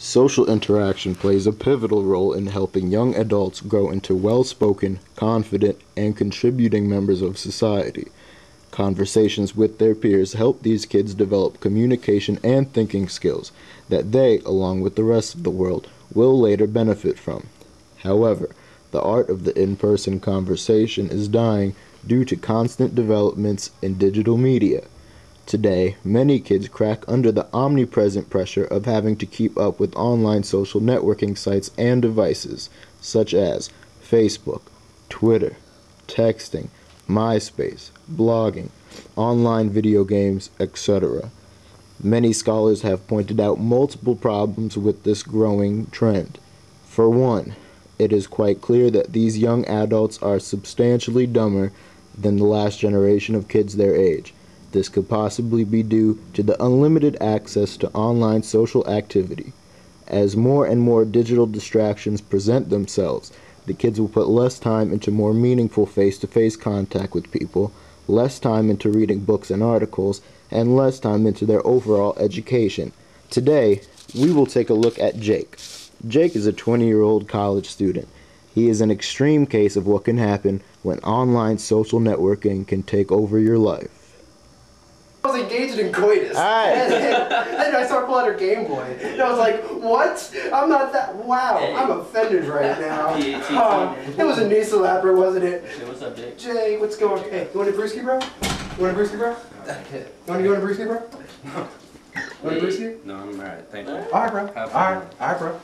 Social interaction plays a pivotal role in helping young adults grow into well-spoken, confident, and contributing members of society. Conversations with their peers help these kids develop communication and thinking skills that they, along with the rest of the world, will later benefit from. However, the art of the in-person conversation is dying due to constant developments in digital media. Today, many kids crack under the omnipresent pressure of having to keep up with online social networking sites and devices, such as Facebook, Twitter, texting, MySpace, blogging, online video games, etc. Many scholars have pointed out multiple problems with this growing trend. For one, it is quite clear that these young adults are substantially dumber than the last generation of kids their age. This could possibly be due to the unlimited access to online social activity. As more and more digital distractions present themselves, the kids will put less time into more meaningful face-to-face contact with people, less time into reading books and articles, and less time into their overall education. Today, we will take a look at Jake. Jake is a 20-year-old college student. He is an extreme case of what can happen when online social networking can take over your life. I was engaged in coitus, and then I saw pulling out her Game Boy, and I was like, what? I'm not that, wow, hey. I'm offended right now. It was a knee slapper, wasn't it? Hey, what's up, Jake? Jay, what's going on? Hey, you want a brewski, bro? You want a brewski, bro? You want to go on a brewski, bro? No. You want a brewski? No, I'm alright, thank you. Alright, bro. Alright, bro.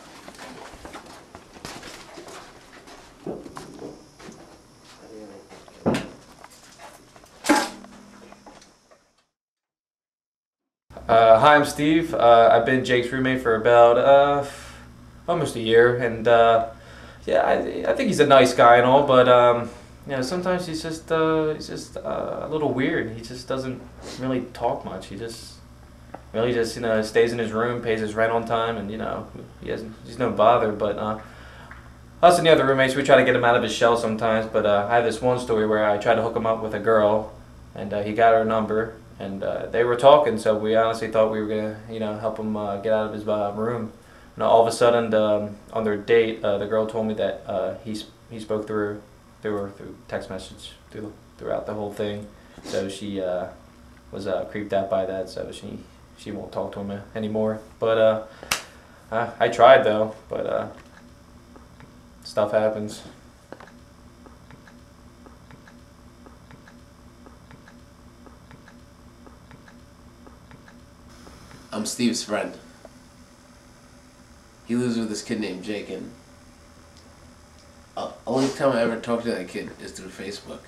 Hi, I'm Steve. I've been Jake's roommate for about almost a year, and yeah, I think he's a nice guy and all, but you know, sometimes he's just a little weird. He just doesn't really talk much. He just really just stays in his room, pays his rent on time, and he's no bother. But us and the other roommates, we try to get him out of his shell sometimes. But I have this one story where I tried to hook him up with a girl, and he got her number. And they were talking, so we honestly thought we were gonna, help him get out of his room. And all of a sudden, on their date, the girl told me that he spoke through text message throughout the whole thing. So she was creeped out by that, so she won't talk to him anymore. But I tried though, but stuff happens. I'm Steve's friend. He lives with this kid named Jake, and only time I ever talk to that kid is through Facebook.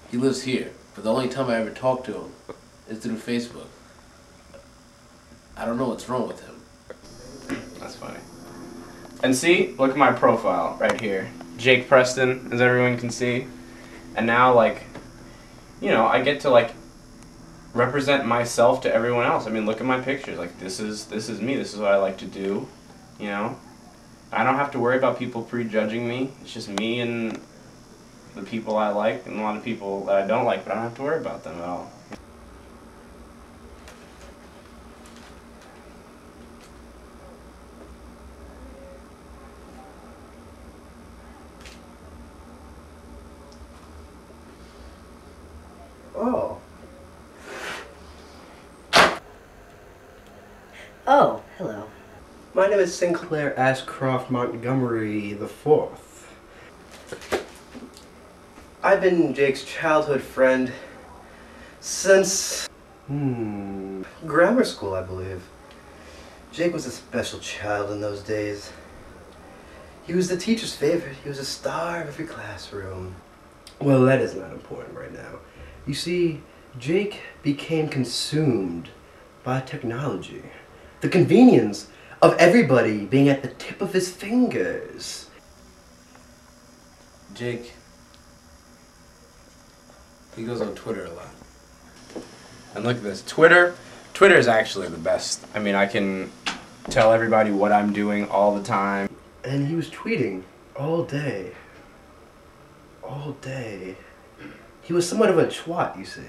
He lives here, but the only time I ever talk to him is through Facebook. I don't know what's wrong with him. That's funny. And see, look at my profile right here. Jake Preston, as everyone can see. And now, I get to, represent myself to everyone else. I mean, look at my pictures. This is me. This is what I like to do. I don't have to worry about people prejudging me. It's just me and the people I like, and a lot of people that I don't like, but I don't have to worry about them at all. Oh. Oh, hello. My name is Sinclair Ashcroft Montgomery IV. I've been Jake's childhood friend since grammar school, I believe. Jake was a special child in those days. He was the teacher's favorite. He was a star of every classroom. Well, that is not important right now. You see, Jake became consumed by technology. The convenience of everybody being at the tip of his fingers. Jake, he goes on Twitter a lot. And look at this. Twitter is actually the best. I mean, I can tell everybody what I'm doing all the time. And he was tweeting all day. All day. He was somewhat of a twat, you see.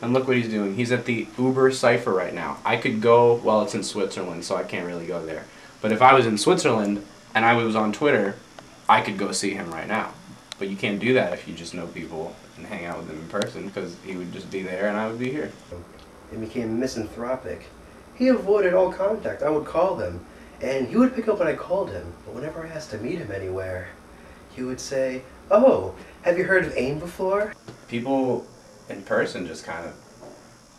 And look what he's doing. He's at the Uber Cypher right now. I could go, well, it's in Switzerland, so I can't really go there. But if I was in Switzerland and I was on Twitter, I could go see him right now. But you can't do that if you just know people and hang out with them in person, because he would just be there and I would be here. And became misanthropic. He avoided all contact. I would call him, and he would pick up when I called him. But whenever I asked to meet him anywhere, he would say, "Oh, have you heard of AIM before?" People in person just kind of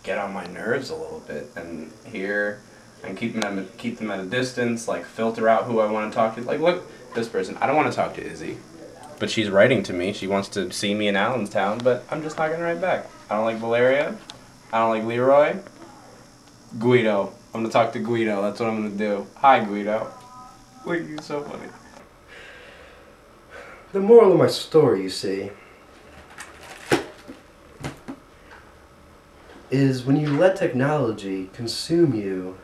get on my nerves a little bit, and here and keep them at a distance, like filter out who I want to talk to. Like, look, this person, I don't want to talk to Izzy, but she's writing to me. She wants to see me in Allenstown, but I'm just not gonna write back. I don't like Valeria. I don't like Leroy. Guido. I'm gonna talk to Guido. That's what I'm gonna do. Hi, Guido. Look, you're so funny. The moral of my story, you see, is when you let technology consume you,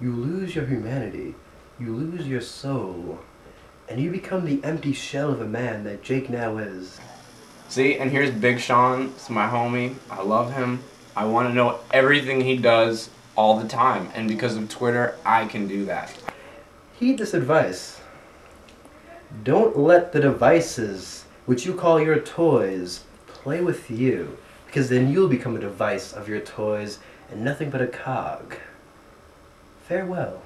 you lose your humanity, you lose your soul, and you become the empty shell of a man that Jake now is. See, and here's Big Sean. It's my homie. I love him. I want to know everything he does all the time, and because of Twitter, I can do that. Heed this advice. Don't let the devices, which you call your toys, play with you, because then you'll become a device of your toys and nothing but a cog. Farewell.